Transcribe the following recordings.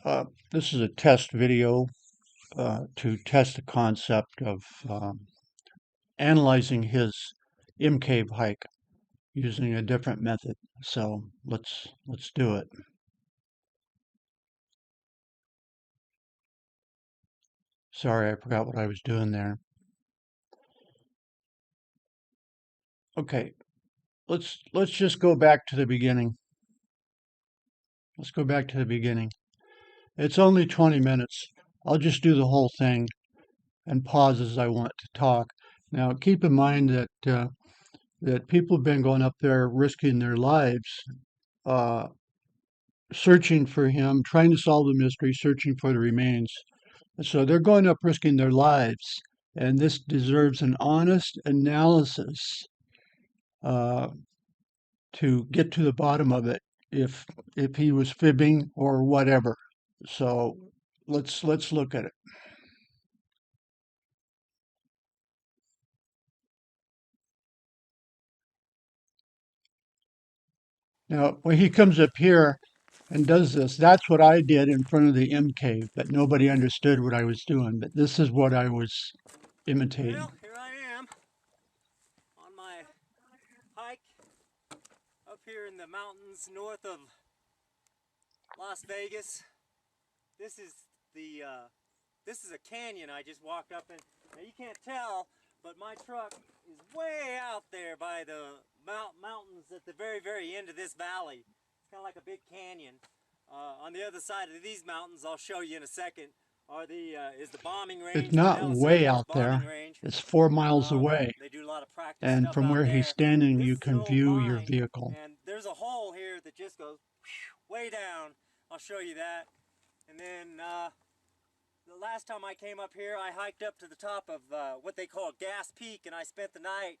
This is a test video to test the concept of analyzing his M-cave hike using a different method. So let's do it. Sorry, I forgot what I was doing there. Okay, let's just go back to the beginning. Let's go back to the beginning. It's only 20 minutes. I'll just do the whole thing and pause as I want to talk. Now, keep in mind that people have been going up there risking their lives, uh, searching for him, trying to solve the mystery, searching for the remains. So they're going up risking their lives, and this deserves an honest analysis uh, to get to the bottom of it, if he was fibbing or whatever. So let's look at it. Now, when he comes up here and does this, that's what I did in front of the M cave, but nobody understood what I was doing. But this is what I was imitating. Well, here I am on my hike up here in the mountains north of Las Vegas. This is this is a canyon I just walked up in. Now you can't tell, but my truck is way out there by the mountains at the very end of this valley. It's kind of like a big canyon. On the other side of these mountains, I'll show you in a second, is the bombing It's range, the not Nellis way Air Force out bombing there. range. It's 4 miles away. They do a lot of practice And stuff from out where he's there. standing, This you is an can old view your mine, vehicle. and there's a hole here that just goes way down. I'll show you that. And then the last time I came up here, I hiked up to the top of what they call Gas Peak, and I spent the night.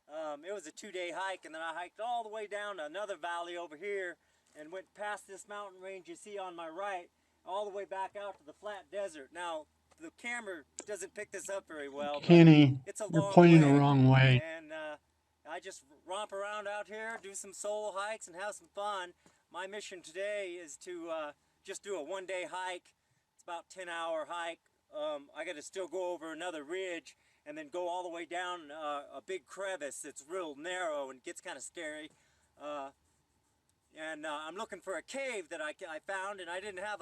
It was a 2-day hike, and then I hiked all the way down to another valley over here and went past this mountain range you see on my right, all the way back out to the flat desert. Now, the camera doesn't pick this up very well, but Kenny, it's a you're long pointing the way, wrong way. and I just romp around out here, do some solo hikes, and have some fun. My mission today is to just do a 1-day hike. It's about a 10-hour hike. I got to still go over another ridge and then go all the way down a big crevice that's real narrow and gets kind of scary. I'm looking for a cave that I found, and I didn't have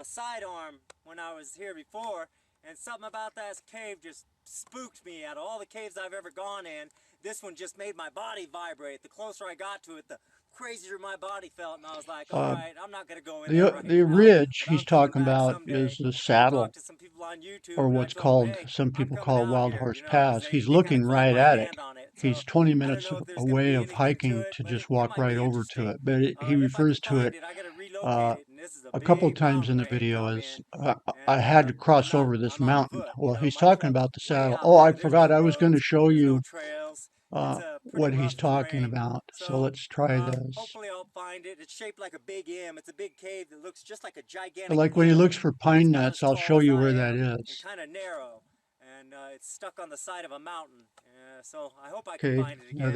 a sidearm when I was here before, and something about that cave just spooked me. Out of all the caves I've ever gone in, this one just made my body vibrate. The closer I got to it, the crazier my body felt, and I was like, all Uh, right, I'm not going to go in there the right the now, ridge but he's I'm coming talking back about someday. is the And I saddle, talked to some people on YouTube, or and I what's told them, called, hey, some I'm people coming call out Wild here, Horse you know, because Pass. He's they kind looking of called right my at it. hand on it. He's So 20 I don't minutes know if there's going to away be of anything to hiking it, to but just it walk might right be over to interesting. it. But he If I refers can to find it. it, I got to Uh, relocate it, and this is a a couple big times mountain in the range video I'm is in, I and had to cross over this I'm on mountain. foot. You Well, know, he's my talking truck about the way saddle. out Oh, I there. There's forgot. no I was going to roads, show there's no you trails. It's a pretty what he's rough talking terrain. about. So So let's try this. hopefully I'll find it. It's shaped like a big M. It's a big cave that looks just like a gigantic Like when he M, looks for but it's pine about nuts, as I'll tall show as you I where that am and is. kind of narrow. And it's stuck on the side of a mountain. So I hope I can Okay, find it now again.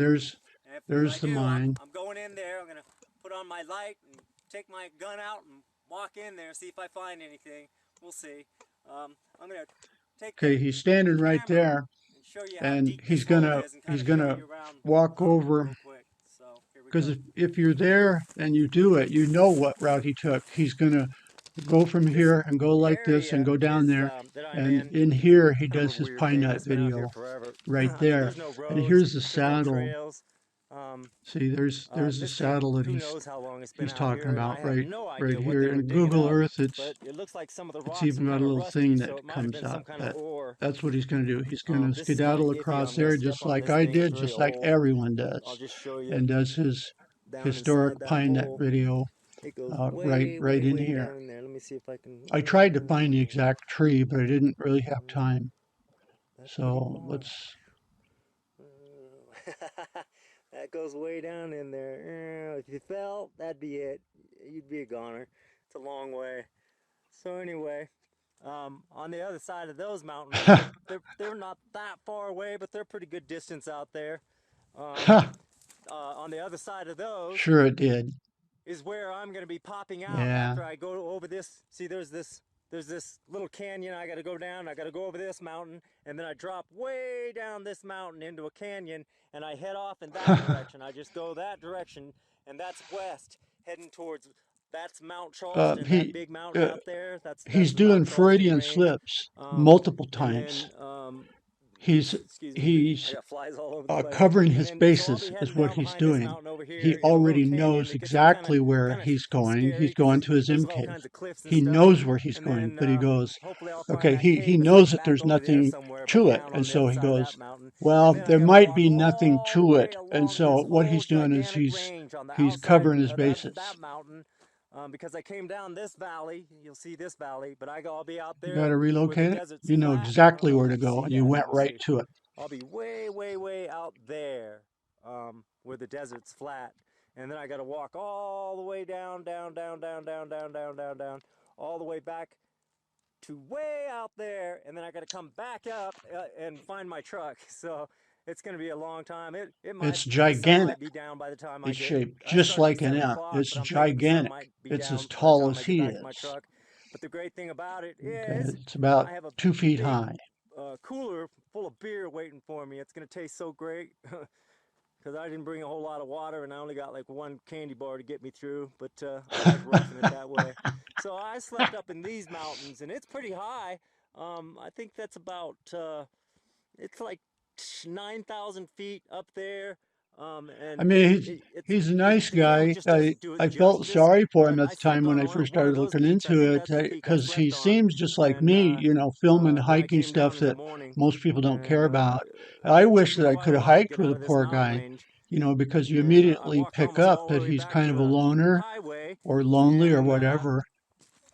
And if I there's the do, mine. I'm going in there. I'm going to put on my light and take my gun out and walk in there, see if I find anything. We'll see. I'm going to take Okay, he's standing the right camera there, and show you how and deep this hole is and kind he's of show gonna you around walk the mountain over. real quick. So here we Because go. if you're there and you do it, you know what route he took. He's gonna go from This here and go like this and area go down is there. that I'm And in. in here, he Kind of does a his weird pine thing. I nut spent out here video forever. right I mean, there. there's no And roads. here's the There's no saddle. trails. Um, See, there's the this thing, saddle that who knows how long it's been he's out talking here, and about I have right no right idea what here. they were In digging Google up, Earth, but it looks like some of the it's rocks are even got kind a of little rusty, thing that so it might have comes been some up. kind of ore. That's what he's gonna do. He's gonna This is kind of skedaddle iffy. across I'm going to there step just on like this I thing. It's did, very just like old. everyone I'll does, just show you and does his down historic inside that pine nut hole. video It goes right in way here. down in there. Let me see if I can. I tried to find the exact tree, but I didn't really have time. That's pretty So far. let's. That goes way down in there. If you fell, that'd be it. You'd be a goner. It's a long way. So anyway, on the other side of those mountains, they're not that far away, but they're pretty good distance out there. On the other side of those, Sure it did. is where I'm going to be popping out Yeah. after I go over this. See, there's this little canyon I got to go down. I got to go over this mountain, and then I drop way down this mountain into a canyon, and I head off in that direction. I just go that direction, and that's west, heading towards, that's Mount Charleston, that he big mountain uh, out there. That's he's the Mount doing Charleston Freudian range. slips multiple And times. then He's excuse me, I he's got flies all over the place. covering And his then, so I'll bases be is heading what down he's behind this doing. mountain over He here in a little already canyon. knows It gets kind exactly where of he's going. scary He's because going to his there's M all cave. kinds of cliffs and He stuff. knows where he's And going, then but he goes, hopefully I'll find okay, that he cave and knows slip that back there's over there nothing somewhere to back it. down And on the so other he side of goes, that mountain. And well, then I there got to might walk be nothing all the to it. way And along so this what whole he's doing is gigantic range on the he's outside covering his of bases. that mountain. Because I came down this valley, you'll see this valley, but I'll be out You got there to where the relocate it. desert's You know flat. I don't exactly know if where you to can go, see and you that. went Let me right see. to it. I'll be way, way, way out there where the desert's flat. And then I got to walk all the way down, all the way back to way out there. And then I got to come back up and find my truck. So it's going to be a long time. It's The sun gigantic. might be down by the time It's shaped I just started at like an 7 M. o'clock, It's but I'm thinking the sun gigantic. might be It's as down by the tall time as I get he back to my is. truck. But the great thing about it Okay, is it's about I have a 2 feet big high. cooler full of beer waiting for me. It's going to taste so great because I didn't bring a whole lot of water and I only got like one candy bar to get me through, but I like roughing it that way. So I slept up in these mountains and it's pretty high. I think that's about, it's like 9,000 feet up there. I And mean, he's a nice the camera guy. just doesn't do it I felt justice, sorry for him but at I the time slept when on I first one of started those looking peaks. I into think it, that's the peak I because he slept on. seems just like And me, filming then I hiking came stuff down in the that morning most people don't and care about. I wish checking that the I could vital have load to hiked get with out the of this poor mountain guy, range. because you And I immediately walked pick almost up all the that way he's back kind to of a the loner highway. or lonely or And whatever.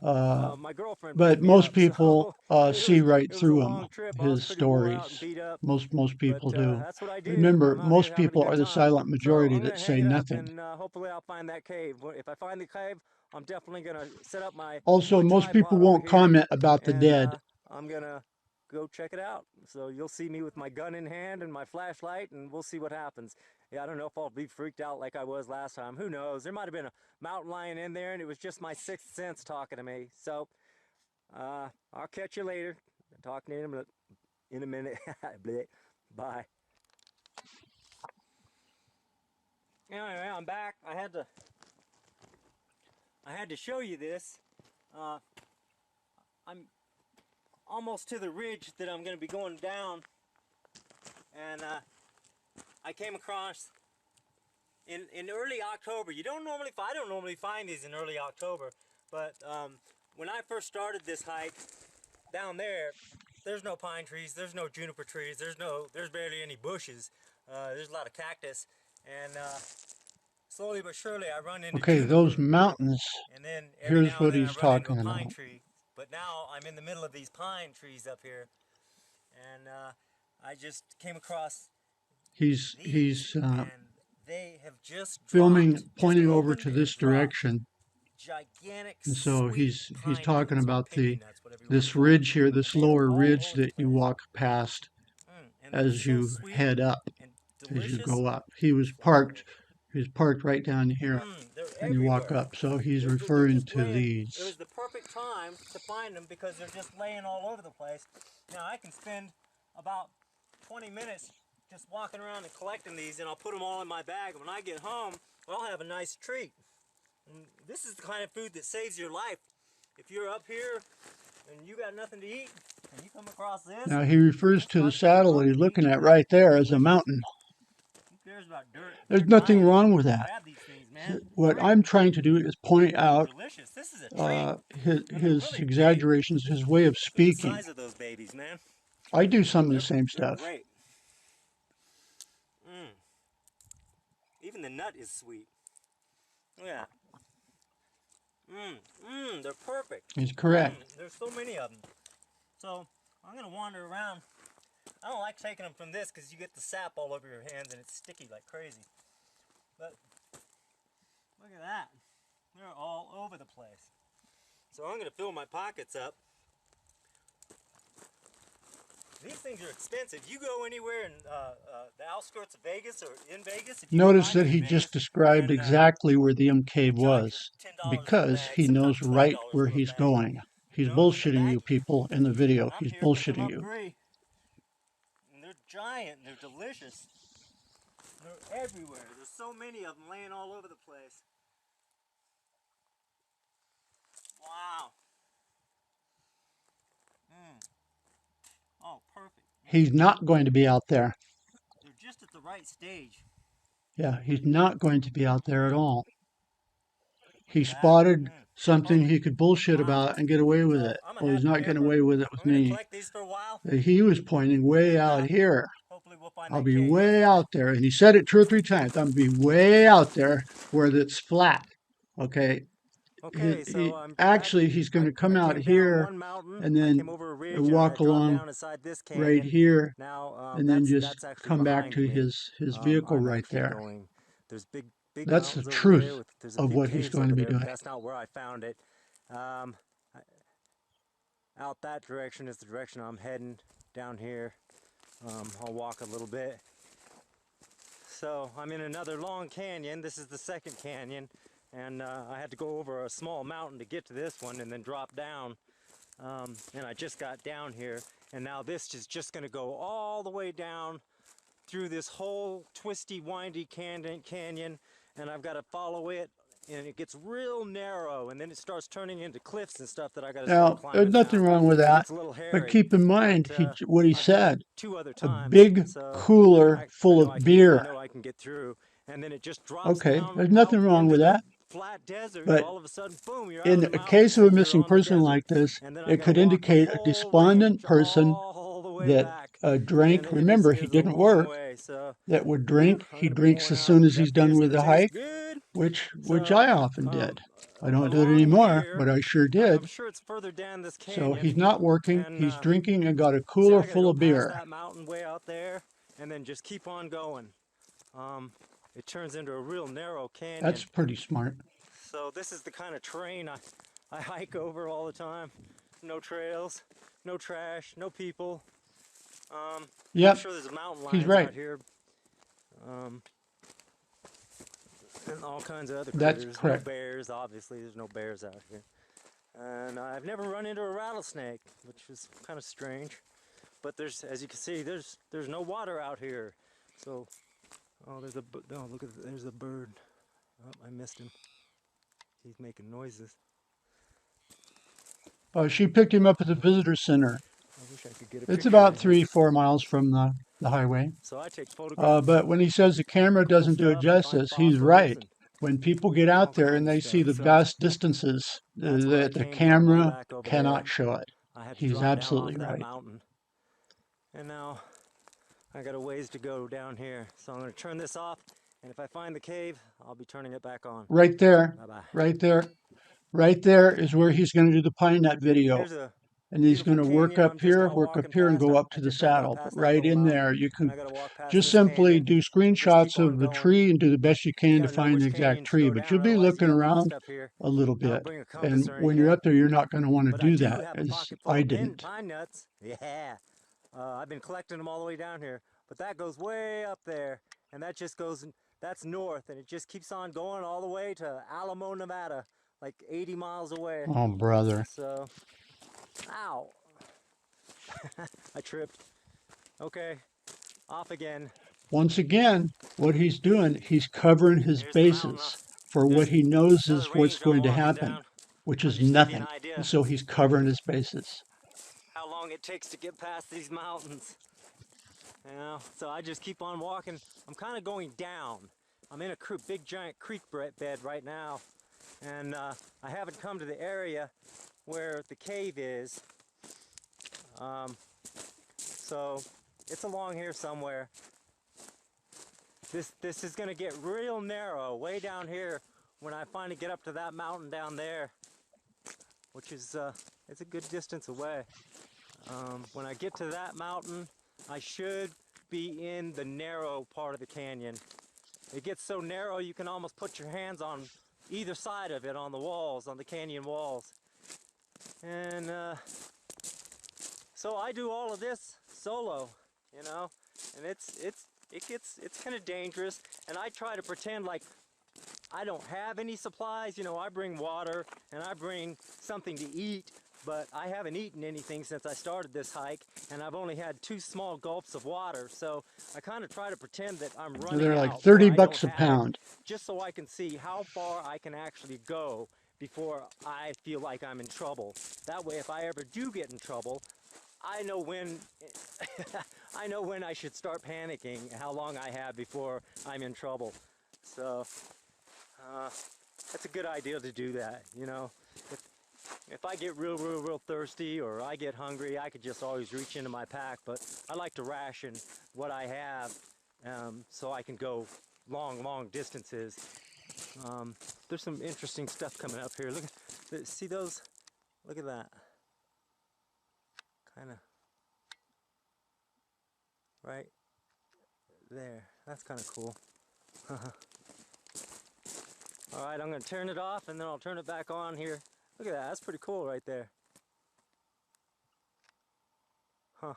my girlfriend But picked me most up, people so see right it was a through him, long trip. I was his pretty wore stories. out and beat up, Most but people do. that's what I do. Remember, I'm out here most having a people good are the time. silent So majority I'm that gonna hang say it up, nothing. and hopefully I'll find that cave. If I find the cave, I'm definitely gonna set up Also, my most people tripod over won't here, comment about the and dead. I'm gonna go check it out. So you'll see me with my gun in hand and my flashlight, and we'll see what happens. Yeah, I don't know if I'll be freaked out like I was last time. Who knows? There might have been a mountain lion in there, and it was just my sixth sense talking to me. So I'll catch you later. Talk to you in a minute. Bye. Anyway, I'm back. I had to show you this. I'm almost to the ridge that I'm going to be going down, and I came across in early October. I don't normally find these in early October, but when I first started this hike down there, there's no pine trees, there's no juniper trees, there's barely any bushes. There's a lot of cactus, and slowly but surely I run into Okay, those juniper, mountains, and then every here's now and what then I he's run into a talking pine about. tree. But now I'm in the middle of these pine trees up here, and I just came across these, He's and they have just filming, dropped, just pointing over opened to and this dropped direction, gigantic and so sweet he's pine talking nuts, or about pinky nuts, whatever you want to this call them, ridge here, and this they are lower all ridge over the that you place. walk past And they're as so you sweet head up, and as you delicious. go up. He was Flower. parked. He was parked right down here, They're and you walk everywhere. up. So he's They're referring just to laying. these. It was the perfect time to find them because they're just laying all over the place. Now I can spend about 20 minutes just walking around and collecting these, and I'll put them all in my bag. And when I get home, I'll have a nice treat. And this is the kind of food that saves your life. If you're up here and you got nothing to eat, and you come across this, Now he refers it's to the right there in saddle that front he's of you. looking at right there as a Delicious. mountain. Who cares about dirt? There's I nothing ain't wrong even with that. grab these things, man. What Great. I'm trying to do is point out Delicious. This is a treat. And they're his really big. exaggerations, his way of Look at the speaking. size of those babies, man. I do some of the same They're stuff. great. Mmm. Even the nut is sweet. Look at that. They're perfect. He's correct. There's so many of them. So I'm gonna wander around. I don't like taking them from this because you get the sap all over your hands and it's sticky like crazy. But look at that. They're all over the place. So I'm gonna fill my pockets up These things are expensive. You go anywhere in the outskirts of Vegas or in Vegas, if you can Notice find that them in he just Vegas, described and exactly where the M they're cave charging was $10 for a because bag, he knows sometimes $20 right where for a he's bag. going. You He's know, and the bullshitting bag, you people in the video. I'm He's here picking them bullshitting up you. free, and they're giant, and they're delicious. They're everywhere. There's so many of them laying all over the place. Wow. Mm. Oh, perfect. He's not going to be out there. They're just at the right stage. Yeah, he's not going to be out there at Mm. all. He That. spotted Mm. something Perfect. he could bullshit Wow. about and get away with So it. I'm gonna Well, he's have to not getting away with it with I'm gonna me. collect these for a while, He was pointing and way then out here. hopefully we'll find I'll that be cave. way out there. And he said it 2 or 3 times. I'm gonna be way out there where it's flat. Okay. Okay, so He I'm back. actually he's going to come I out came down here one mountain. and I came then over a ridge, and I walk dropped along down inside this right canyon. here Now and then just that's actually come back behind to me. his vehicle I'm right actually there. going. There's big That's the mountains over there. truth There's a of few what he's caves going to over be there, but doing. that's not where I found it. Um, Out that direction is the direction I'm heading. Down here, I'll walk a little bit. So I'm in another long canyon. This is the second canyon, and I had to go over a small mountain to get to this one and then drop down. And I just got down here, and now this is just going to go all the way down through this whole twisty, windy canyon, and I've got to follow it, and it gets real narrow, and then it starts turning into cliffs and stuff that I got to start Now, there's climbing nothing down. wrong with It that, gets a little but hairy, keep in but mind what he I've done it said. 2 other A times, big so cooler I full know of beer. I can get through, and then it just drops Okay, down there's out nothing wrong into with the that. flat desert, and But all of a sudden, boom, you're out of in the a mountains case of a and you're missing on the person desert. like this, And then I it got to could walk the indicate a whole despondent range person all the way that back, and drank. it is Remember, it he is a didn't long work. way. So, That would whew, drink. I'm He gonna be drinks worn as out. soon as That he's beer done is with gonna the taste hike, good. which So, I often um, did. I don't do it along anymore, here, but I sure I'm did. sure it's further down this So canyon, he's not working. and He's drinking and got a see, cooler I gotta full go of past beer. that mountain way out there, and then just keep on going. Um, it turns into a real narrow canyon. That's pretty smart. So this is the kind of terrain I hike over all the time. No trails, no trash, no people. I'm Yep, sure there's mountain he's lions right. out here, um, and all kinds of other That's critters. No correct. bears, obviously. There's no bears out here. And I've never run into a rattlesnake, which is kind of strange. But there's, as you can see, there's no water out here. So, oh, look at there's a bird. Oh, I missed him. He's making noises. She picked him up at the visitor center. I wish I could get a It's picture about in here. 3, 4 miles from the highway. So I take photographs But of when he says the camera cool doesn't do it stuff and find justice, he's fossils right. and When people get out all there and kinds of they see stuff. the So vast distances, that's where I the came from, way camera back over there. cannot show it. I had to He's drop down absolutely off that right. mountain. And now I got a ways to go down here. So I'm going to turn this off. And if I find the cave, I'll be turning it back on. Right there, Bye-bye. right there, right there is where he's going to do the Pine Nut video. Here's a And he's going beautiful to canyon I'm just now work up walking here and past. go up I to the just now got saddle. But past that right little in mountain. there, you And can I got to walk past just this simply canyon do and just keep screenshots on of the going. tree and do the best you You can got to to know find the which exact canyon to tree. go But you'll down, be otherwise you looking get around lost up here. a little I don't bit. bring a compass And or when you're anything, up there, you're not going to want to but I do do that, have a as pocket full I of didn't. pine nuts. Yeah. I've been collecting them all the way down here, but that goes way up there, and that just goes, that's north, and it just keeps on going all the way to Alamo, Nevada, like 80 miles away. Oh, brother. So, ow, I tripped. Okay, off again. Once again, what he's doing, he's covering his Here's the mountain. bases for what There's he knows another is what's range I'm going to walking happen, down. which I'll is just give you an nothing. And idea so he's covering his bases. how long it takes to get past these mountains. You know, so I just keep on walking. I'm kind of going down. I'm in a big giant creek bed right now, and I haven't come to the area where the cave is. So it's along here somewhere. This is gonna get real narrow way down here when I finally get up to that mountain down there, which is it's a good distance away. When I get to that mountain, I should be in the narrow part of the canyon. It gets so narrow you can almost put your hands on either side of it, on the walls, on the canyon walls. And so I do all of this solo, you know, and it's kind of dangerous. And I try to pretend like I don't have any supplies. You know, I bring water and I bring something to eat, but I haven't eaten anything since I started this hike, and I've only had 2 small gulps of water. So I kind of try to pretend that I'm running They're like out or 30 I don't bucks a have it, pound. just so I can see how far I can actually go before I feel like I'm in trouble. That way, if I ever do get in trouble, I know when I know when I should start panicking, how long I have before I'm in trouble. So that's a good idea to do that, you know. If I get real thirsty or I get hungry, I could just always reach into my pack, but I like to ration what I have so I can go long distances. There's some interesting stuff coming up here. Look, see those? Look at that. Kind of right there. That's kind of cool. All right, I'm gonna turn it off and then I'll turn it back on here. Look at that, that's pretty cool right there. Huh.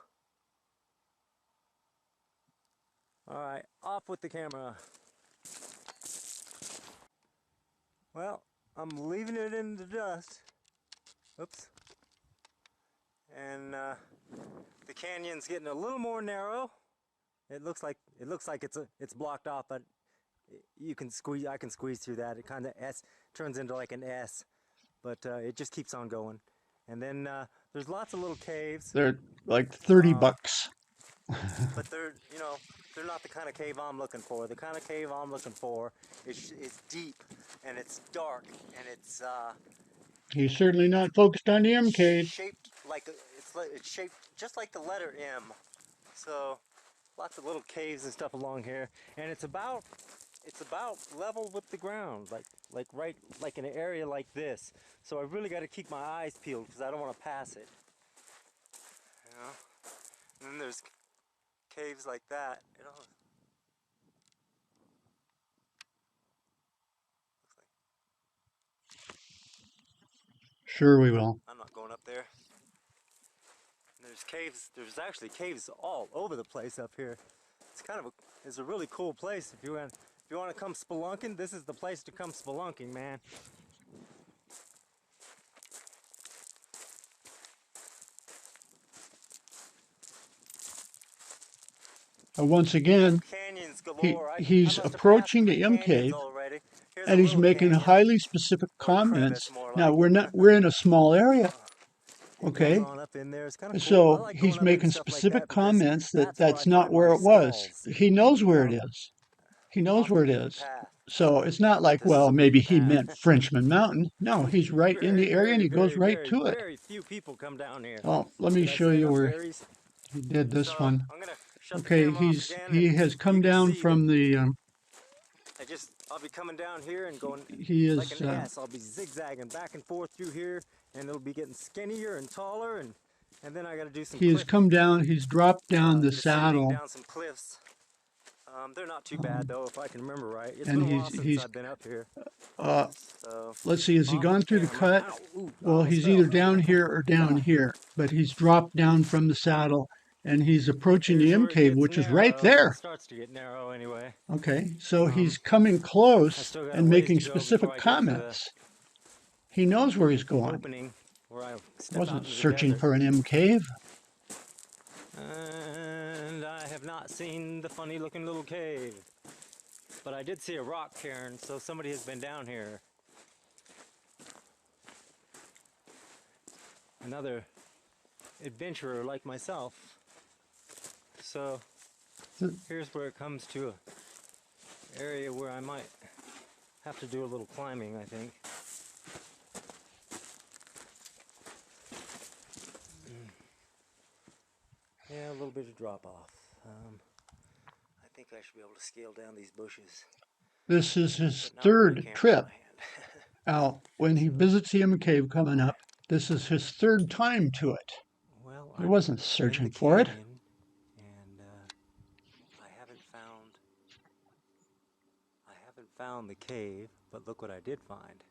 All right, off with the camera. Well, I'm leaving it in the dust. Oops. And the canyon's getting a little more narrow. It looks like it's blocked off, but you can squeeze. I can squeeze through that. It kind of turns into like an S, but it just keeps on going. And then there's lots of little caves. They're like 30 Um, bucks. but they're not the kind of cave I'm looking for. The kind of cave I'm looking for is deep and it's dark and it's He's certainly not focused on the M cave. shaped like it's shaped just like the letter M. So lots of little caves and stuff along here, and it's about level with the ground, like right like in an area like this. So I really got to keep my eyes peeled because I don't want to pass it. You know. And then there's caves like that. You know. Sure we Nope, will. I'm not going up there. And there's caves. There's actually caves all over the place up here. It's a really cool place. If you want to come spelunking, this is the place to come spelunking, man. Once Yep, again, canyons galore. I he's must have passed approaching 3 the M canyons cave, already. Here's a and he's little making canyon, highly specific or crevice comments. more Now like it. we're in a small area, It goes okay? on up in there. It's kind of cool. I So like going he's up in making stuff like specific that because comments that that's where I that's not find where my it was. stalls. He knows You where it know, is. He knows off where the it beaten is. path. So it's not But like, this is well, a maybe beaten he path. meant Frenchman Mountain. No, he's right in the area and he goes right to it. Very few people come down here. Oh, let me Did I show stand you up where berries? he did So this one. I'm gonna shut the Okay, camera off again, and he has you come can down see that from the I'll be coming down here and going he like is an S. I'll be zigzagging back and forth through here, and it'll be getting skinnier and taller, and then I got to do some he has come down. He's dropped down the descending saddle, down some cliffs. They're not too bad um, though, if I can remember right. It's and been a while since I've been up here. uh, So let's see, has he off gone the through the camera. cut? Ow, ooh, I Well, almost he's fell. either down here or down Ah, here, but he's dropped down from the saddle and he's approaching the here's M where it cave, gets which is right narrow. It there. starts to get narrow anyway. Okay, so Um, he's coming I close still got a and ways making to go before specific I get to comments. He knows where he's the going. opening where I step out Wasn't into the searching desert. for an M cave. And I have not seen the funny looking little cave. But I did see a rock cairn, so somebody has been down here. Another adventurer like myself. So here's where it comes to an area where I might have to do a little climbing, I think. Yeah, a little bit of drop off. I think I should be able to scale down these bushes, This is his but not with my third camera in trip my hand. out. When he So, visits the M cave coming up, this is his third time to it. well, He I'm wasn't in the searching for it. canyon, and I haven't found the cave, but look what I did find.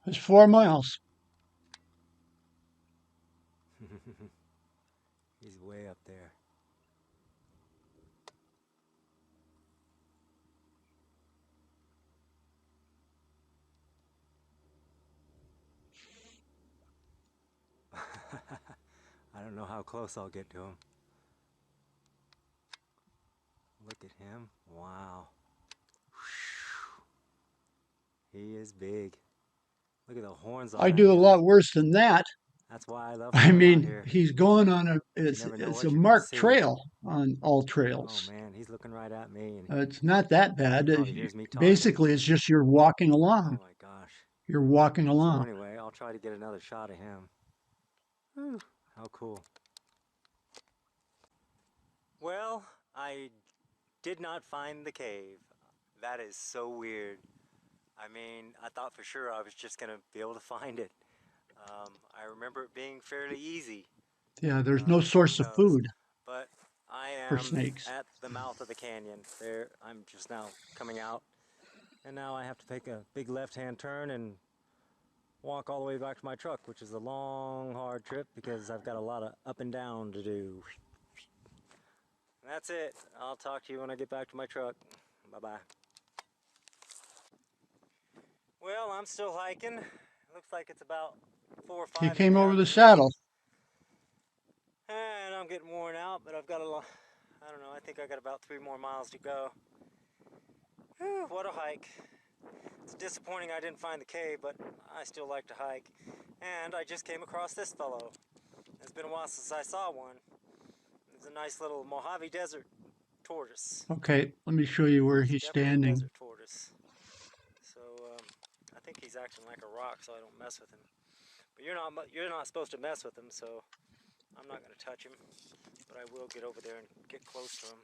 It's 4 miles. He's way up there. I don't know how close I'll get to him. Look at him. Wow. He is big. Look at the horns on I that do a guy. lot worse than that. That's why I love I coming out mean, here. he's going on a You never know it's a what you're going to marked see. trail on all Oh trails. man, he's looking right at me and It's not that he bad. probably hears me talking. Basically, it's just you're walking Oh along. my gosh. You're walking So along. anyway, I'll try to get another shot of him. Whew, how cool. Well, I did not find the cave. That is so weird. I mean, I thought for sure I was just going to be able to find it. I remember it being fairly easy. Yeah, there's no Who source of knows? food But I for am snakes. at the mouth of the canyon. There, I'm just now coming out. And now I have to take a big left-hand turn and walk all the way back to my truck, which is a long, hard trip because I've got a lot of up and down to do. And that's it. I'll talk to you when I get back to my truck. Bye-bye. Well, I'm still hiking. It looks like it's about 4 or He 5 in came the over the afternoon. saddle. And I'm getting worn out, but I've got a lot, I don't know, I think I got about 3 more miles to go. Whew, what a hike. It's disappointing I didn't find the cave, but I still like to hike. And I just came across this fellow. It's been a while since I saw one. It's a nice little Mojave Desert tortoise. Okay, let me show you where It's he's definitely a standing. desert tortoise. So I think he's acting like a rock, so I don't mess with him. But you're not supposed to mess with him, so I'm not going to touch him. But I will get over there and get close to him.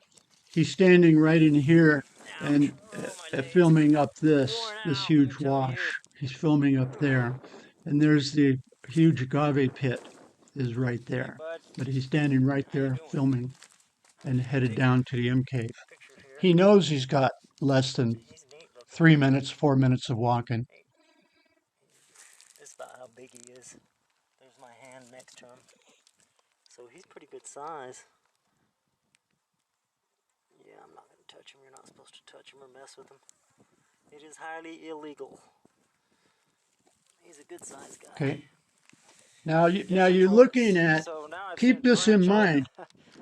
He's standing right in here Ouch! and Oh, my legs. filming up Worn this out, let me huge tell you. wash. He's filming up there, and there's the huge agave pit is right Hey, there. bud. But he's standing right How you there doing? filming and headed Take a down to the M cave. picture here. He knows he's got less than He's neat looking. 3 minutes, 4 minutes of walking. Hey, this is about how big he is. There's my hand next to him. So he's pretty good size. Yeah, I'm not going to touch him. You're not supposed to touch him or mess with him. It is highly illegal. He's a good sized guy. Okay. Now Desert you're looking tortoise. at, So now I've keep sent this in Branch off. mind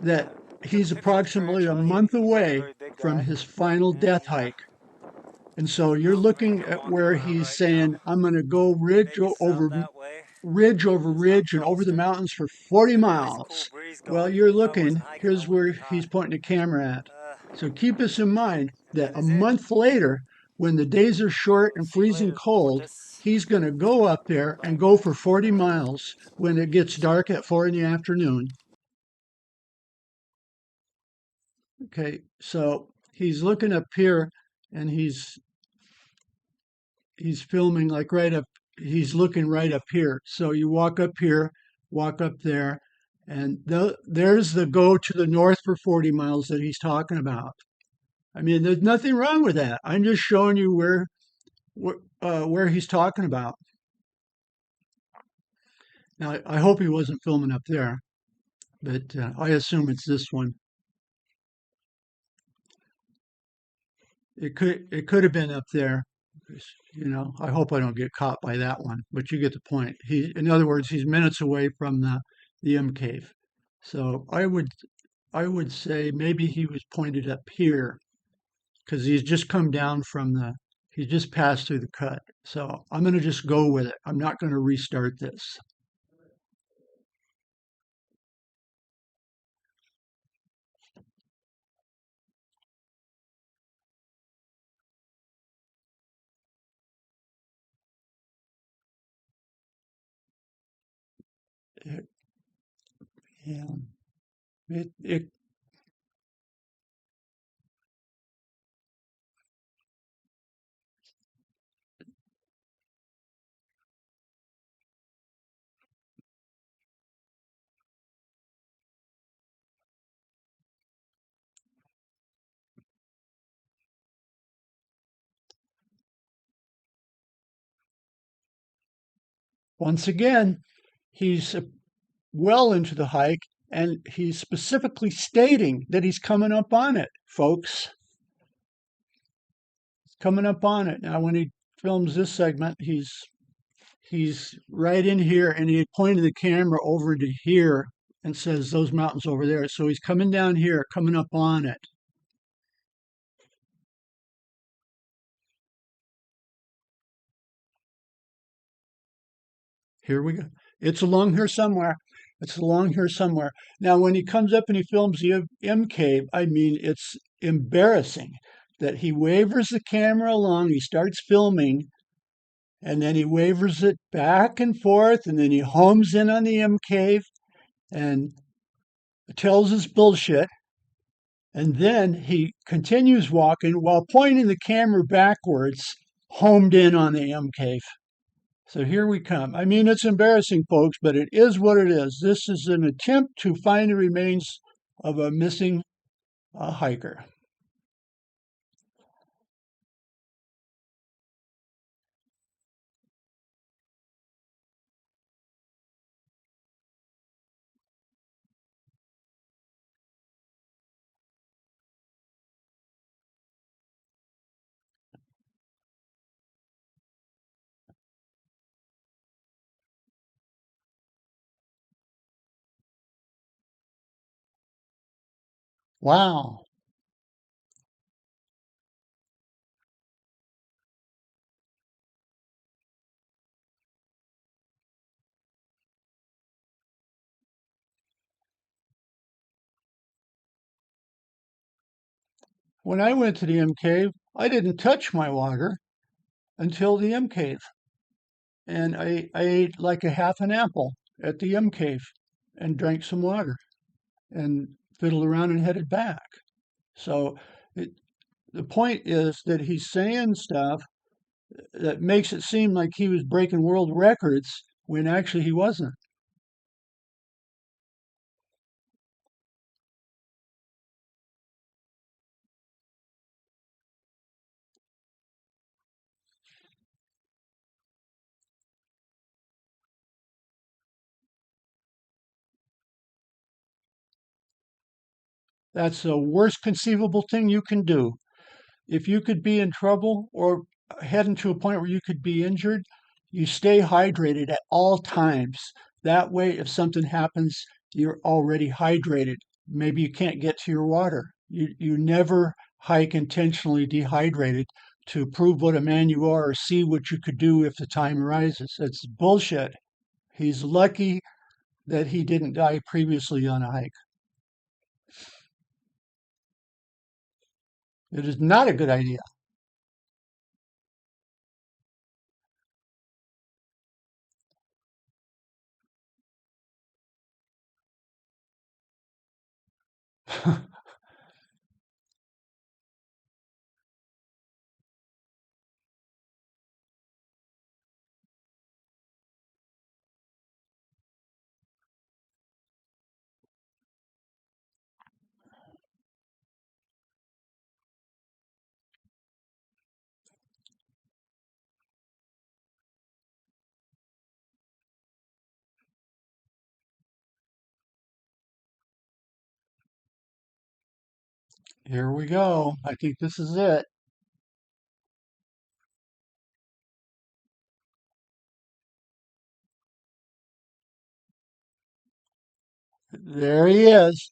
that Took a he's picture of the approximately a tarantula. month He's not a away very big from guy. his final death And hike. And this is so the you're mountain range looking I'm at walking where around he's right now. saying, I'm going to go Vegas is out that way. ridge over It's not ridge and over the Charleston. mountains for 40 Got a nice cool miles. breeze Well, going. you're If I looking, wasn't hiking, I here's wouldn't where be he's hot. pointing the camera at. Uh, So keep this in mind and that that a is it. month later, when the days are short So and see you freezing later, cold, tortoise. he's going to go up there Bye-bye. and go for 40 miles when it gets dark at 4 in the afternoon. Okay, so he's looking up here and he's filming like right up, he's looking right up here. So you walk up here, walk up there, and there's the go to the north for 40 miles that he's talking about. I mean, there's nothing wrong with that. I'm just showing you where he's talking about. Now, I hope he wasn't filming up there, but I assume it's this one. It could have been up there. You know, I hope I don't get caught by that one, but you get the point. In other words, he's minutes away from the M cave. So I would say maybe he was pointed up here because he's just come down from he just passed through the cut. So I'm going to just go with it. I'm not going to restart this. It, yeah, it Once again, he's well into the hike, and he's specifically stating that he's coming up on it, folks. Coming up on it. Now, when he films this segment, he's right in here, and he pointed the camera over to here and says those mountains over there. So he's coming down here, coming up on it. Here we go. It's along here somewhere. It's along here somewhere. Now, when he comes up and he films the M cave, I mean, it's embarrassing that he wavers the camera along. He starts filming, and then he wavers it back and forth, and then he homes in on the M cave and tells his bullshit. And then he continues walking while pointing the camera backwards, homed in on the M cave. So here we come. I mean, it's embarrassing, folks, but it is what it is. This is an attempt to find the remains of a missing hiker. Wow. When I went to the M cave, I didn't touch my water until the M cave. And I ate like a half an apple at the M cave and drank some water and fiddled around and headed back. So it, the point is that he's saying stuff that makes it seem like he was breaking world records when actually he wasn't. That's the worst conceivable thing you can do. If you could be in trouble or heading to a point where you could be injured, you stay hydrated at all times. That way, if something happens, you're already hydrated. Maybe you can't get to your water. You never hike intentionally dehydrated to prove what a man you are or see what you could do if the time arises. It's bullshit. He's lucky that he didn't die previously on a hike. It is not a good idea. Here we go. I think this is it. There he is.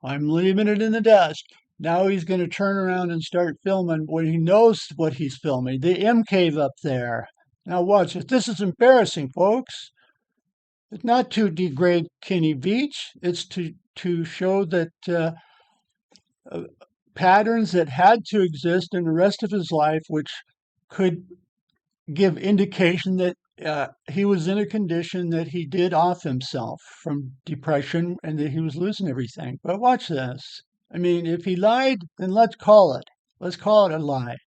I'm leaving it in the dust. Now he's going to turn around and start filming when he knows what he's filming. The M cave up there. Now watch it. This is embarrassing, folks. It's not to degrade Kenny Veach. It's to show that uh, patterns that had to exist in the rest of his life, which could give indication that he was in a condition that he did off himself from depression and that he was losing everything. But watch this. I mean, if he lied, then let's call it. Let's call it a lie.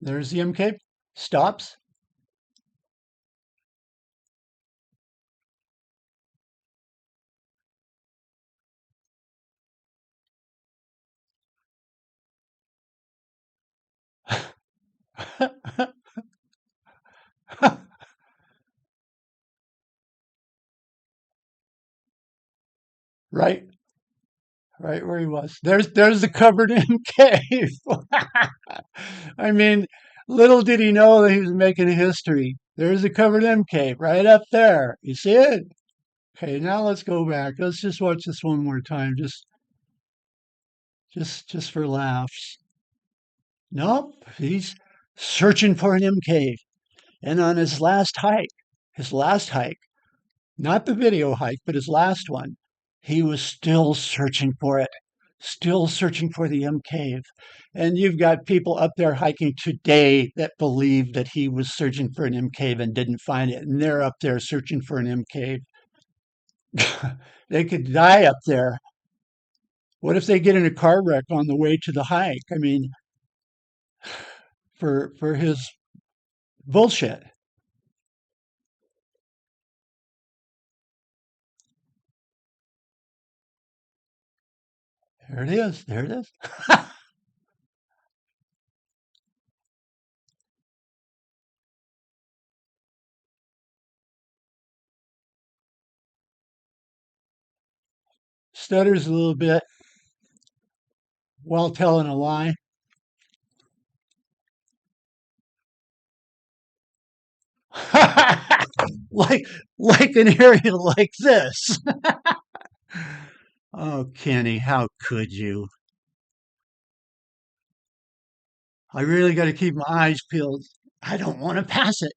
There's the MK. Stops. Right, right where he was. There's the covered in cave. I mean, little did he know that he was making history. There's the covered M cave right up there. You see it? Okay, now let's go back. Let's just watch this one more time, just for laughs. Nope, he's searching for an M cave. And on his last hike, not the video hike, but his last one, he was still searching for it, still searching for the M cave. And you've got people up there hiking today that believe that he was searching for an M cave and didn't find it. And they're up there searching for an M cave. They could die up there. What if they get in a car wreck on the way to the hike? I mean, for his bullshit. There it is. There it is. Stutters a little bit while telling a lie. like like an area like this. Oh, Kenny, how could you? I really got to keep my eyes peeled. I don't want to pass it.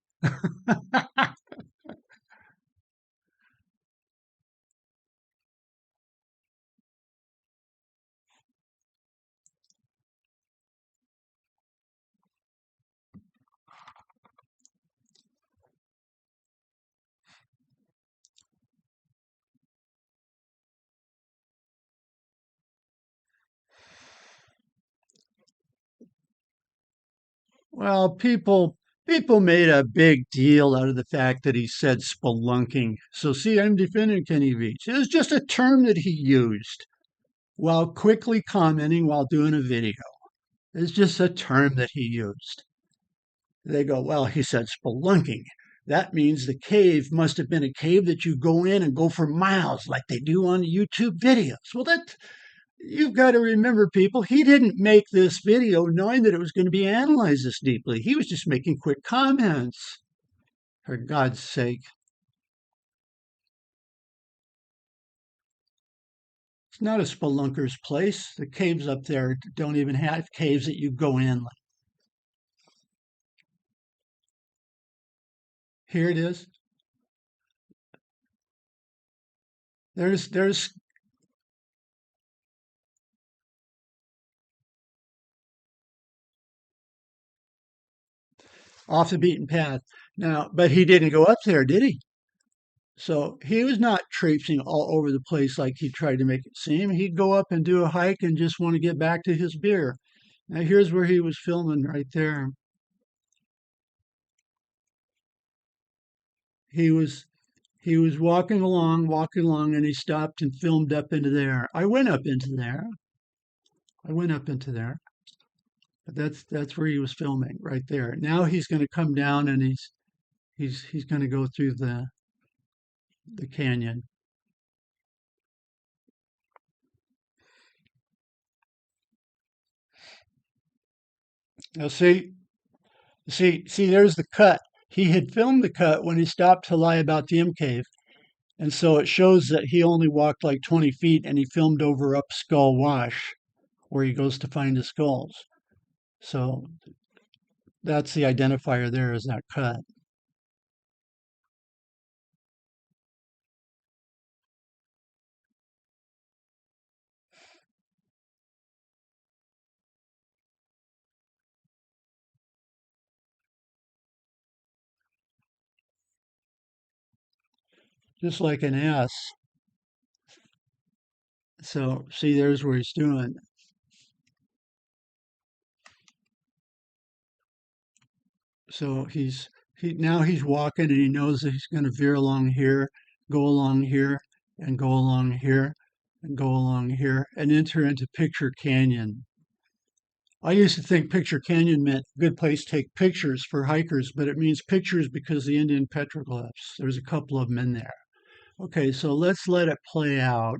Well, people made a big deal out of the fact that he said spelunking. So see, I'm defending Kenny Veach. It was just a term that he used while quickly commenting while doing a video. It's just a term that he used. They go, well, he said spelunking. That means the cave must have been a cave that you go in and go for miles like they do on YouTube videos. Well, that you've got to remember, people, he didn't make this video knowing that it was going to be analyzed this deeply. He was just making quick comments. For God's sake. It's not a spelunker's place. The caves up there don't even have caves that you go in. Here it is. There's off the beaten path. Now, but he didn't go up there, did he? So he was not traipsing all over the place like he tried to make it seem. He'd go up and do a hike and just want to get back to his beer. Now here's where he was filming right there. He was he was walking along, and he stopped and filmed up into there. I went up into there. I went up into there. But that's where he was filming right there. Now he's going to come down and he's going to go through the canyon. Now see, there's the cut. He had filmed the cut when he stopped to lie about the M cave. And so it shows that he only walked like 20 feet and he filmed over up Skull Wash where he goes to find the skulls. So that's the identifier there is that cut. Just like an S. So see, there's where he's doing. So he now he's walking and he knows that he's going to veer along here, go along here, and go along here, and go along here, and enter into Picture Canyon. I used to think Picture Canyon meant good place to take pictures for hikers, but it means pictures because the Indian petroglyphs. There's a couple of them in there. Okay, so let's let it play out.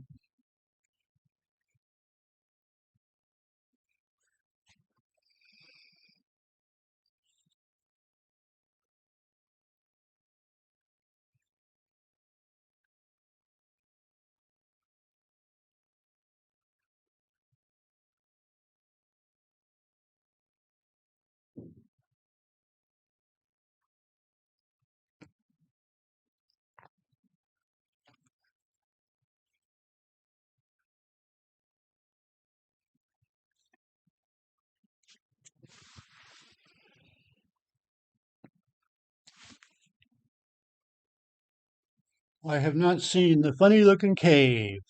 I have not seen the funny looking cave.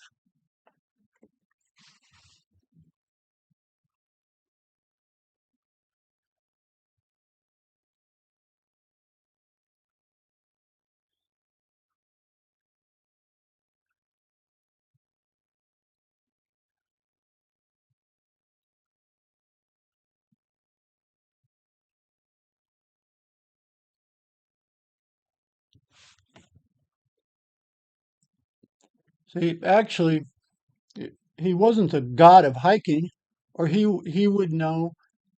See, actually, he wasn't a god of hiking, or he would know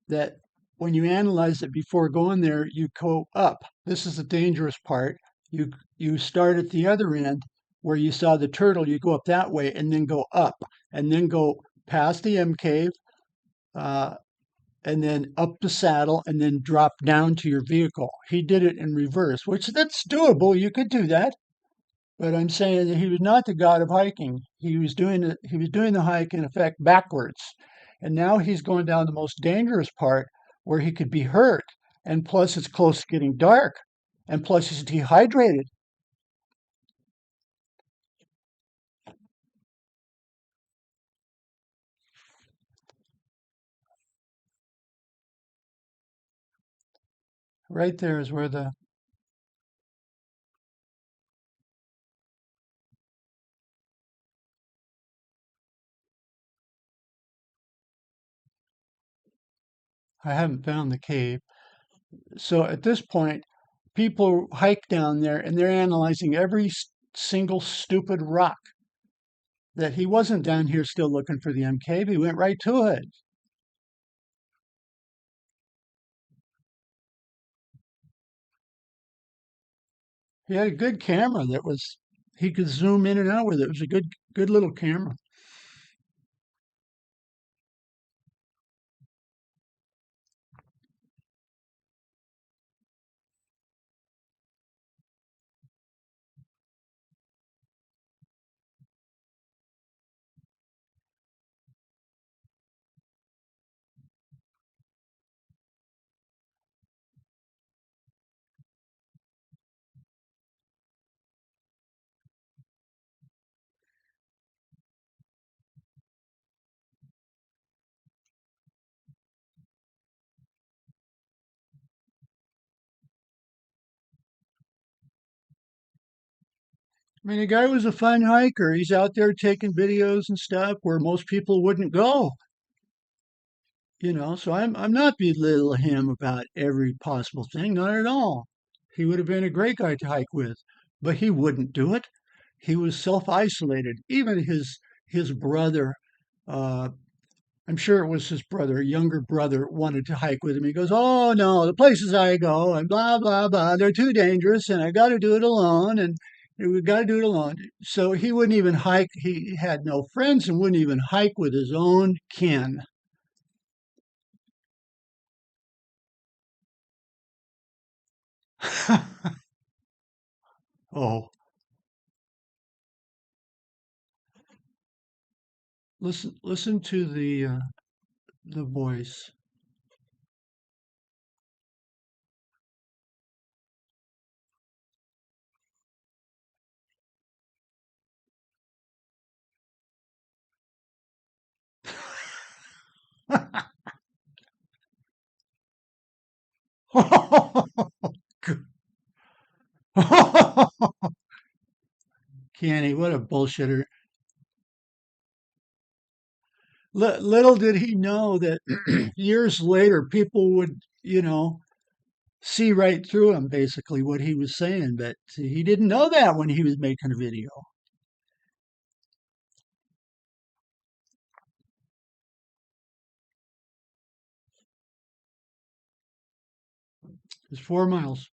that when you analyze it before going there, you go up. This is the dangerous part. You start at the other end where you saw the turtle. You go up that way and then go up, and then go past the M cave, uh, and then up the saddle, and then drop down to your vehicle. He did it in reverse, which that's doable. You could do that. But I'm saying that he was not the god of hiking. He was doing the hike in effect backwards. And now he's going down the most dangerous part where he could be hurt. And plus it's close to getting dark. And plus he's dehydrated. Right there is where the I haven't found the cave. So at this point, people hike down there and they're analyzing every single stupid rock that he wasn't down here still looking for the M cave. He went right to it. He had a good camera that was he could zoom in and out with it. It was a good little camera. I mean, the guy was a fun hiker. He's out there taking videos and stuff where most people wouldn't go, So I'm not belittling him about every possible thing, not at all. He would have been a great guy to hike with, but he wouldn't do it. He was self-isolated. Even his brother, uh, I'm sure it was his brother, a younger brother, wanted to hike with him. He goes, "Oh no, the places I go and blah blah blah, they're too dangerous, and I got to do it alone, and we got to do it alone." So he wouldn't even hike. He had no friends and wouldn't even hike with his own kin. Oh, listen to the voice. Kenny, what a bullshitter. Little did he know that years later people would, see right through him, basically, what he was saying. But he didn't know that when he was making a video. It's 4 miles.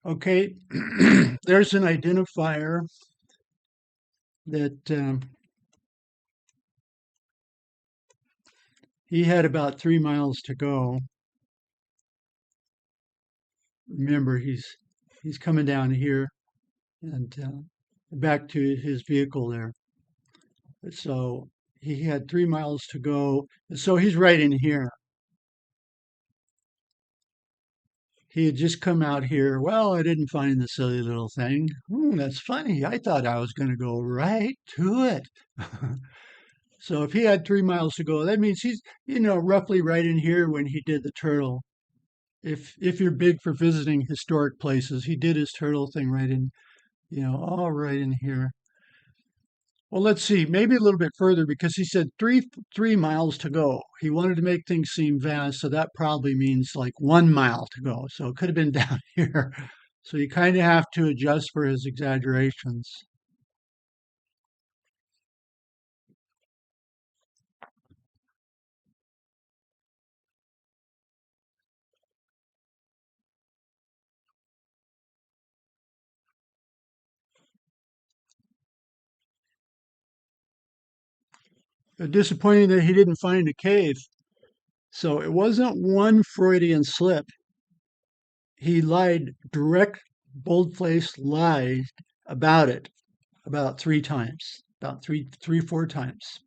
Okay, there's an identifier that he had about 3 miles to go. Remember, he's coming down here and back to his vehicle there. So he had 3 miles to go. So he's right in here. He had just come out here. Well, I didn't find the silly little thing. That's funny. I thought I was going to go right to it. So if he had 3 miles to go, that means he's, roughly right in here when he did the turtle. If you're big for visiting historic places, he did his turtle thing right in, all right in here. Well, let's see, maybe a little bit further because he said 3 miles to go. He wanted to make things seem vast, so that probably means like 1 mile to go. So it could have been down here. So you kind of have to adjust for his exaggerations. Disappointing that he didn't find a cave. So it wasn't one Freudian slip. He lied, direct, bold-faced lies about it about 3 times, about 4 times.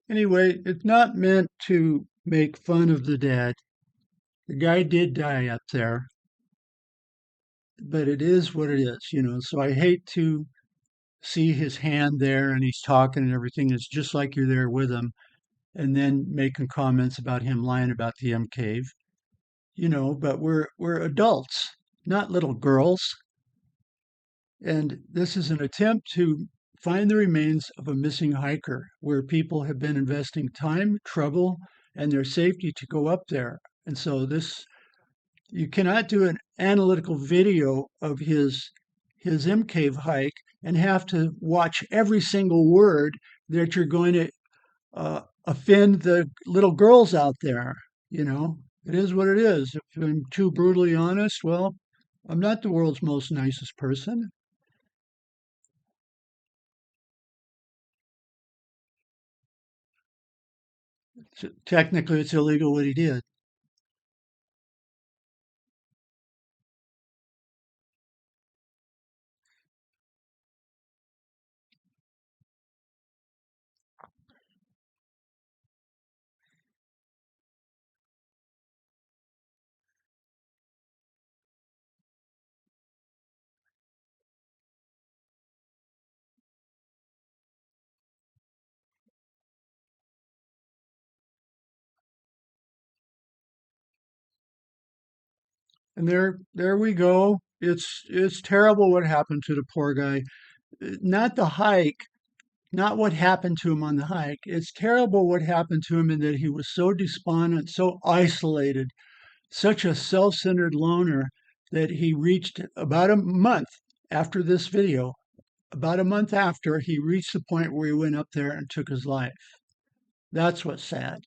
Anyway, it's not meant to make fun of the dead. The guy did die up there, but it is what it is. So I hate to see his hand there and he's talking and everything. It's just like you're there with him, and then making comments about him lying about the M cave. But we're adults, not little girls. And this is an attempt to find the remains of a missing hiker where people have been investing time, trouble, and their safety to go up there. And so you cannot do an analytical video of his M cave hike and have to watch every single word that you're going to offend the little girls out there. It is what it is. If I'm too brutally honest, well, I'm not the world's most nicest person. So technically, it's illegal what he did. And there we go. It's terrible what happened to the poor guy. Not the hike, not what happened to him on the hike. It's terrible what happened to him in that he was so despondent, so isolated, such a self-centered loner that he reached about a month after this video. About a month after, he reached the point where he went up there and took his life. That's what's sad.